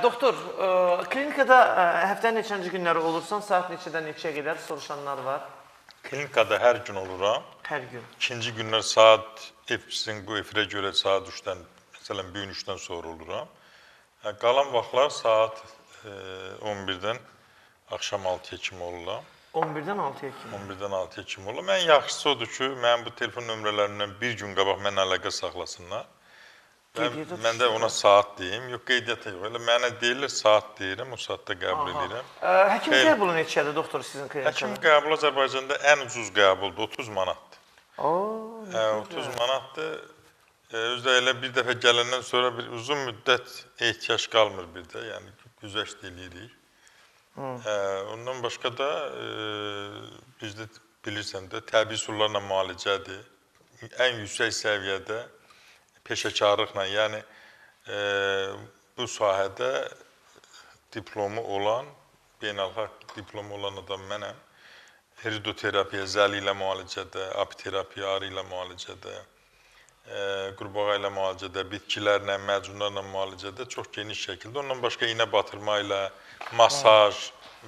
Doktor, klinikada həftənin neçənci günləri olursan, saat neçədən neçəyə qədər soruşanlar var? Klinikada hər gün oluram. Hər gün. İkinci günlər saat, sizin bu efirə görə saat 3-dən, məsələn, bir gün 3-dən sonra oluram. Qalan vaxtlar saat 11-dən axşam 6-ya kimi oluram. 11-dən 6-ya kimi? 11-dən 6-ya kimi oluram. Ən yaxşısı odur ki, mənim bu telefon nömrələrindən bir gün qabaq mənə əlaqə saxlasınlar. Mən də ona saat deyim, yox qeydiyyata yox. Elə mənə deyirlər, saat deyirəm, o saatda qəbul edirəm. Həkim qəbulu neçədir, doktor, sizin klinikada? Həkim qəbulu Azərbaycanda ən ucuz qəbuldur, 30 manatdır. 30 manatdır. Özdə elə bir dəfə gələndən sonra bir uzun müddət ehtiyac qalmır bir də, yəni güzəşt eləyirik. Ondan başqa da bizdə bilirsən də təbii üsullarla müalicədir. Ən yüksək səviyyədə peşəkarlıqla, yəni bu sahədə diplomu olan, beynəlxalq diplomu olan adam mənəm. Hiridoterapiya, zəli ilə müalicədə, apiterapiya, arı ilə müalicədə, qurbağa ilə müalicədə, bitkilərlə, macunlarla müalicədə çox geniş şəkildə. Ondan başqa iynə batırma ilə, masaj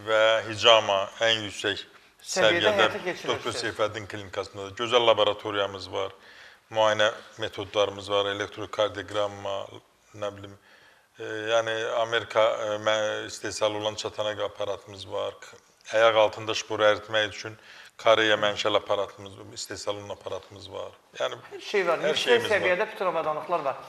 və hicama ən yüksək səviyyədə Doktor Seyfəddin klinikasında gözəl laboratoriyamız var. Müayinə metodlarımız var, elektrokardioqramma, nə bilim, yəni Amerika istehsalı olan çatanaq aparatımız var. Ayaq altında şporu əritmək üçün Koreya mənşəli aparatımız, istehsalı olan aparatımız var. Yəni hər şey var, yüksək səviyyədə bütün avadanlıqlar var.